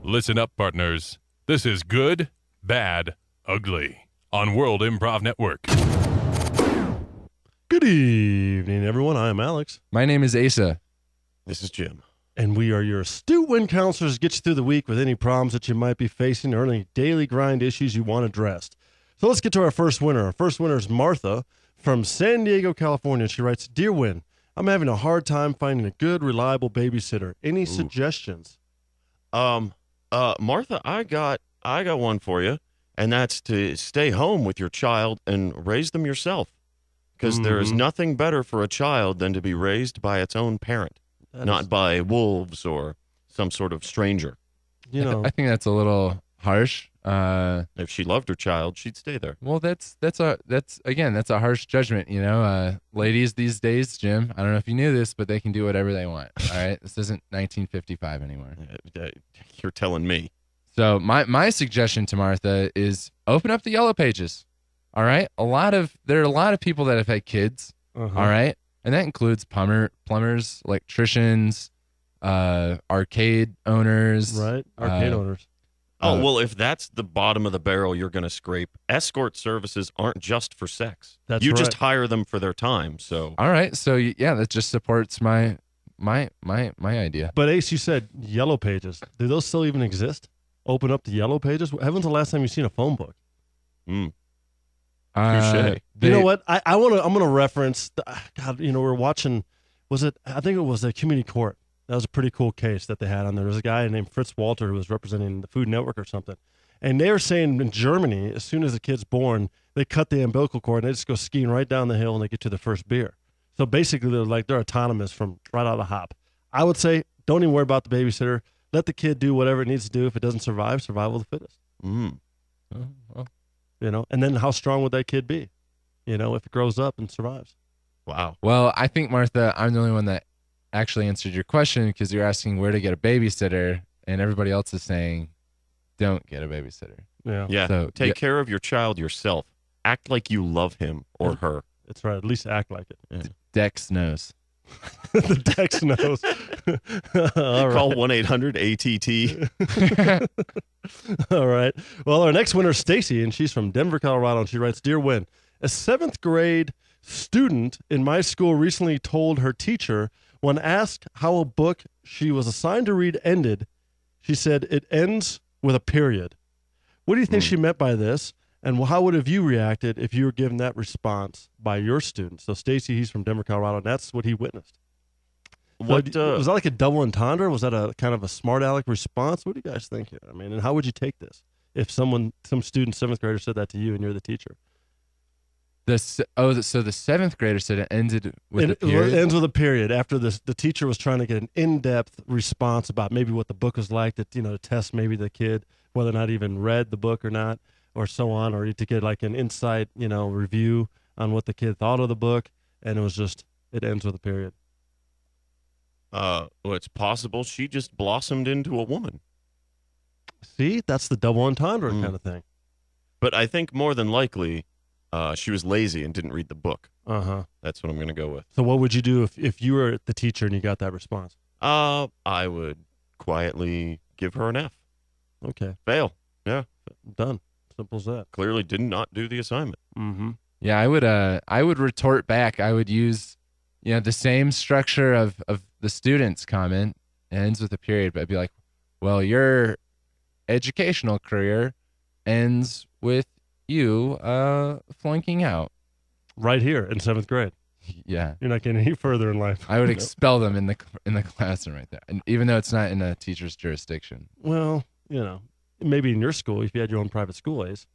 Listen up, partners. This is Good, Bad, Ugly on World Improv Network. Good evening, everyone. I am Alex. My name is Asa. This is Jim. And we are your astute win counselors to get you through the week with any problems that you might be facing or any daily grind issues you want addressed. So let's get to our first winner. Our first winner is Martha from San Diego, California. She writes, Dear Win, I'm having a hard time finding a good, reliable babysitter. Any suggestions? Martha, I got one for you, and that's to stay home with your child and raise them yourself. Because there is nothing better for a child than to be raised by its own parent, not by wolves or some sort of stranger. You know, I think that's a little harsh. If she loved her child, she'd stay there. Well, that's a harsh judgment, you know. Ladies these days, Jim, I don't know if you knew this, but they can do whatever they want. All right, this isn't 1955 anymore. You're telling me. So my suggestion to Martha is open up the yellow pages. All right, there are a lot of people that have had kids. All right, and that includes plumbers, electricians, arcade owners. Right, arcade owners. Well, if that's the bottom of the barrel you're going to scrape, escort services aren't just for sex. You just hire them for their time. So all right, so yeah, that just supports my idea. But Ace, you said yellow pages. Do those still even exist? Open up the yellow pages. When's the last time you've seen a phone book? Touché. You know what? I'm gonna reference. We're watching. I think it was the Community Court. That was a pretty cool case that they had on there. There was a guy named Fritz Walter who was representing the Food Network or something. And they were saying in Germany, as soon as the kid's born, they cut the umbilical cord and they just go skiing right down the hill and they get to the first beer. So basically, they're autonomous from right out of the hop. I would say, don't even worry about the babysitter. Let the kid do whatever it needs to do. If it doesn't survive, survival of the fittest. And then how strong would that kid be? If it grows up and survives. Wow. Well, I think, Martha, I'm the only one that actually answered your question because you're asking where to get a babysitter, and everybody else is saying, don't get a babysitter. Yeah. So, take care of your child yourself. Act like you love him or her. That's right. At least act like it. Yeah. Dex knows. The Dex knows. Call 1-800-ATT. All right. Well, our next winner is Stacy, and she's from Denver, Colorado, and she writes, Dear Win, a 7th grade student in my school recently told her teacher when asked how a book she was assigned to read ended, she said, it ends with a period. What do you think she meant by this? And how would have you reacted if you were given that response by your student? So Stacy, he's from Denver, Colorado, and that's what he witnessed. Was that like a double entendre? Was that a kind of a smart aleck response? What do you guys think here? I mean, and how would you take this if some student, 7th grader, said that to you and you're the teacher? So the 7th grader said it ended with a period? It ends with a period after the teacher was trying to get an in-depth response about maybe what the book was like, to test maybe the kid, whether or not even read the book or not, or so on, or to get like an insight, review on what the kid thought of the book, and it ends with a period. Well, it's possible she just blossomed into a woman. See, that's the double entendre kind of thing. But I think more than likely, she was lazy and didn't read the book. That's what I'm going to go with. So what would you do if you were the teacher and you got that response? I would quietly give her an F. Okay. Fail. Yeah. Done. Simple as that. Clearly did not do the assignment. Yeah, I would retort back. I would use, the same structure of the student's comment. It ends with a period, but I'd be like, well, your educational career ends with you flunking out. Right here in 7th grade. Yeah. You're not getting any further in life. I would expel them in the classroom right there, and even though it's not in a teacher's jurisdiction. Well, maybe in your school, if you had your own private school, Ace,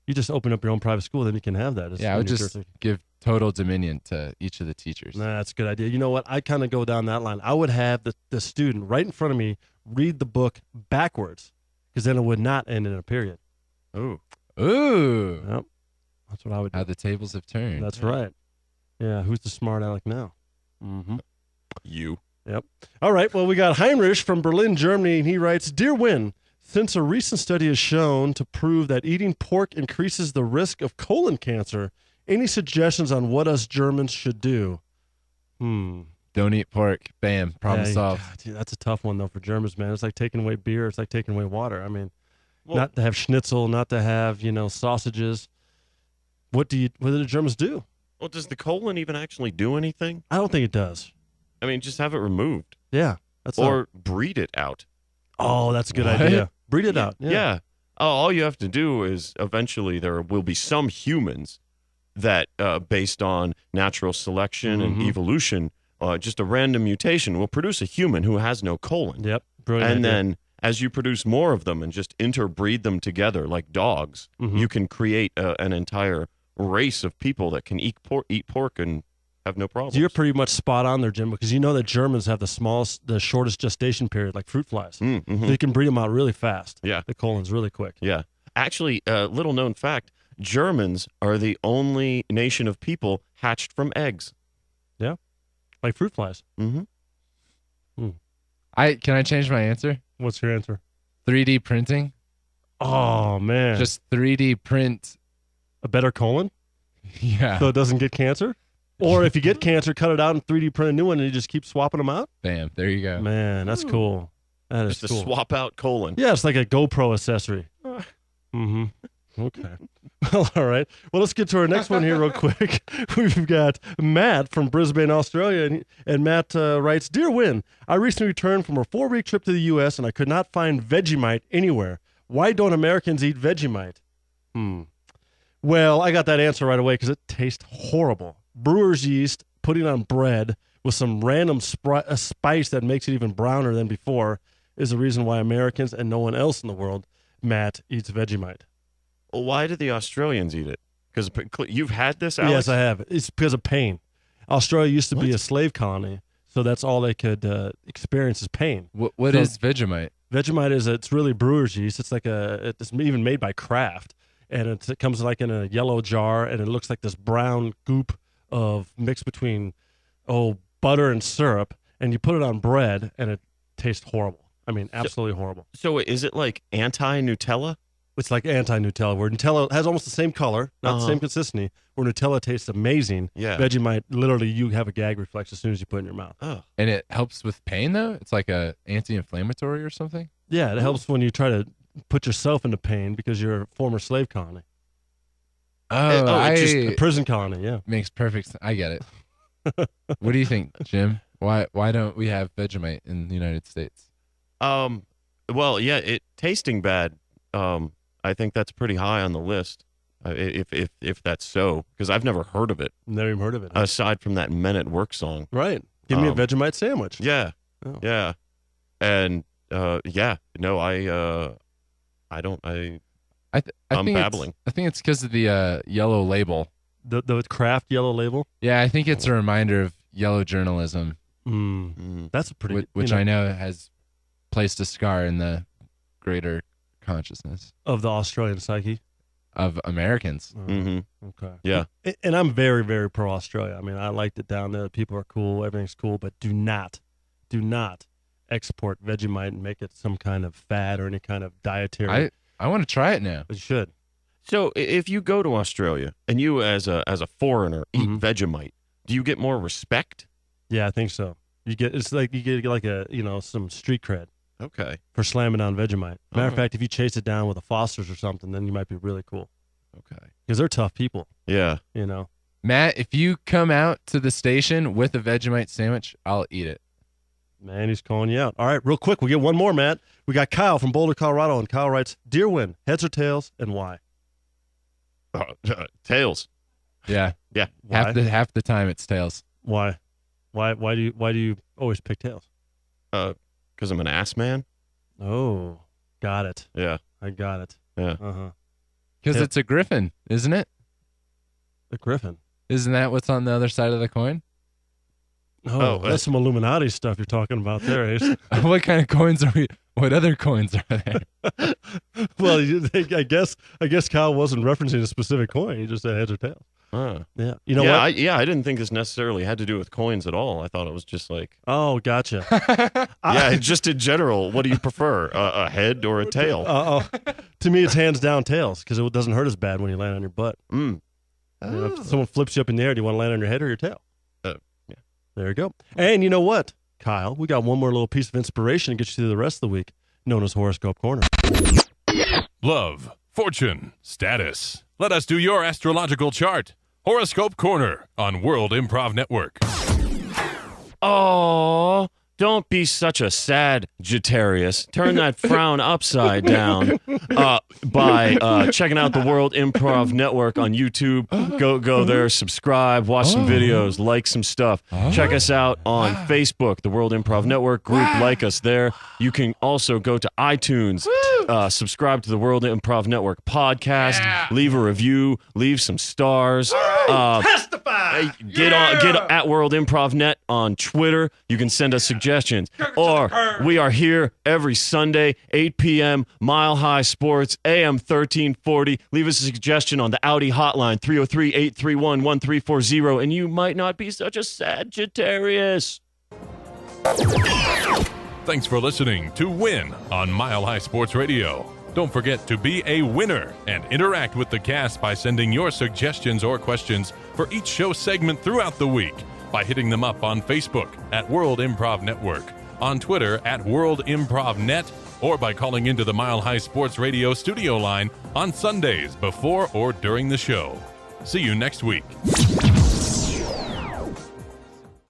you just open up your own private school, then you can have that. Yeah, I would just give total dominion to each of the teachers. Nah, that's a good idea. You know what? I kind of go down that line. I would have the student right in front of me read the book backwards, because then it would not end in a period. Ooh. Yep. That's what I would do. How the tables have turned. That's right. Yeah, who's the smart aleck now? You. Yep. All right, well, we got Heinrich from Berlin, Germany, and he writes, Dear Win, since a recent study has shown to prove that eating pork increases the risk of colon cancer, any suggestions on what us Germans should do? Don't eat pork. Bam. Problem Yeah, solved. God, dude, that's a tough one though for Germans, man. It's like taking away beer. It's like taking away water. I mean, Well- not to have schnitzel, not to have sausages. What do the Germans do? Well, does the colon even actually do anything? I don't think it does. I mean, just have it removed Yeah, that's or breed it out. that's a good What? idea. Breed it out. Yeah. All you have to do is eventually there will be some humans that, based on natural selection and Mhm. evolution, just a random mutation will produce a human who has no colon. Yep. Brilliant And idea. then as you produce more of them and just interbreed them together like dogs, Mhm. you can create an entire race of people that can eat pork and have no problems. You're pretty much spot on there, Jim, because you know that Germans have the shortest gestation period, like fruit flies. Mhm. So you can breed them out really fast. Yeah. The colon's really quick. Yeah. Actually, little known fact, Germans are the only nation of people hatched from eggs. Like fruit flies. Mm-hmm. Can I change my answer? What's your answer? 3D printing. Oh, man. Just 3D print. a better colon Yeah. so it doesn't get cancer? Or if you get cancer, cut it out and 3D print a new one and you just keep swapping them out? Bam. There you go. Man, that's cool. That is Just a cool. swap out colon. Yeah, it's like a GoPro accessory. Mm-hmm. Okay. Well, all right. Well, let's get to our next one here real quick. We've got Matt from Brisbane, Australia. And Matt writes, Dear Win, I recently returned from a 4-week trip to the U.S. and I could not find Vegemite anywhere. Why don't Americans eat Vegemite? Well, I got that answer right away because it tastes horrible. Brewer's yeast, putting on bread with some random spice that makes it even browner than before is the reason why Americans and no one else in the world, Matt, eats Vegemite. Well, why do the Australians eat it? Because you've had this, Alex? Yes, I have. It's because of pain. Australia used to be What? a slave colony, so that's all they could experience is pain. What So- is Vegemite? Vegemite it's really brewer's yeast. It's like it's even made by Kraft, and it comes like in a yellow jar, and it looks like this brown goop of mixed between butter and syrup, and you put it on bread, and it tastes horrible. I mean, absolutely horrible. So is it like anti-Nutella? It's like anti-Nutella, where Nutella has almost the same color, not the same consistency, where Nutella tastes amazing. Yeah. Vegemite, literally, you have a gag reflex as soon as you put it in your mouth. Oh. And it helps with pain though? It's like a anti-inflammatory or something? Yeah, it helps when you try to put yourself into pain because you're a former slave colony. A prison colony, yeah. Makes perfect sense. I get it. What do you think, Jim? Why don't we have Vegemite in the United States? Well, yeah, it tasting bad. I think that's pretty high on the list. If that's so, because I've never heard of it Never even heard of it. aside from that Men at Work song. Right. Give me a Vegemite sandwich. Yeah, Oh. yeah, and yeah. No, I don't. I'm think babbling. I think it's because of the yellow label. The Kraft yellow label. Yeah, I think it's a reminder of yellow journalism, That's a pretty which I know has placed a scar in the greater consciousness of the Australian psyche. of Americans. Mm-hmm. Okay. Yeah. And I'm very, very pro Australia. I mean, I liked it down there. The people are cool. Everything's cool. But do not export Vegemite and make it some kind of fad or any kind of dietary. I want to try it now. But you should. So if you go to Australia and you as a foreigner eat Vegemite, do you get more respect? Yeah, I think so. You get a some street cred Okay. for slamming down Vegemite. Matter of Oh. fact, if you chase it down with a Foster's or something, then you might be really cool Okay. because they're tough people. Yeah. You know. Matt, if you come out to the station with a Vegemite sandwich, I'll eat it. Man, he's calling you out. All right, real quick, we get one more, Matt. We got Kyle from Boulder, Colorado, and Kyle writes, Dear Win, heads or tails, and why? Tails. Yeah. Yeah. Why? Half the time it's tails. Why? Why do you always pick tails? Because I'm an ass man. Oh, got it. Yeah. I got it. Yeah. Uh-huh. Because Yeah. it's a griffin, isn't it? The Griffin. Isn't that what's on the other side of the coin? Oh, that's some Illuminati stuff you're talking about there, Ace. What kind of coins are we? What other coins are there? Well, I guess Kyle wasn't referencing a specific coin. He just said heads or tails. Yeah. You know what? I didn't think this necessarily had to do with coins at all. I thought it was just like, Oh, gotcha. yeah, just in general, what do you prefer, a head or a tail? To me, it's hands down tails because it doesn't hurt as bad when you land on your butt. Mm. You know, if someone flips you up in the air, do you want to land on your head or your tail? There you go. And you know what, Kyle? We got one more little piece of inspiration to get you through the rest of the week, known as Horoscope Corner. Love, fortune, status. Let us do your astrological chart. Horoscope Corner on World Improv Network. Oh, don't be such a Sagittarius. Turn that frown upside down by checking out the World Improv Network on YouTube. Go there, subscribe, watch some videos, like some stuff. Check us out on Facebook, the World Improv Network group. Like us there. You can also go to iTunes, subscribe to the World Improv Network podcast, leave a review, leave some stars. Testify! Get at World Improv Net on Twitter. You can send us suggestions. Or we are here every Sunday, 8 p.m., Mile High Sports, AM 1340. Leave us a suggestion on the Audi hotline, 303-831-1340, and you might not be such a Sagittarius. Thanks for listening to Win on Mile High Sports Radio. Don't forget to be a winner and interact with the cast by sending your suggestions or questions for each show segment throughout the week by hitting them up on Facebook at World Improv Network, on Twitter at World Improv Net, or by calling into the Mile High Sports Radio studio line on Sundays before or during the show. See you next week.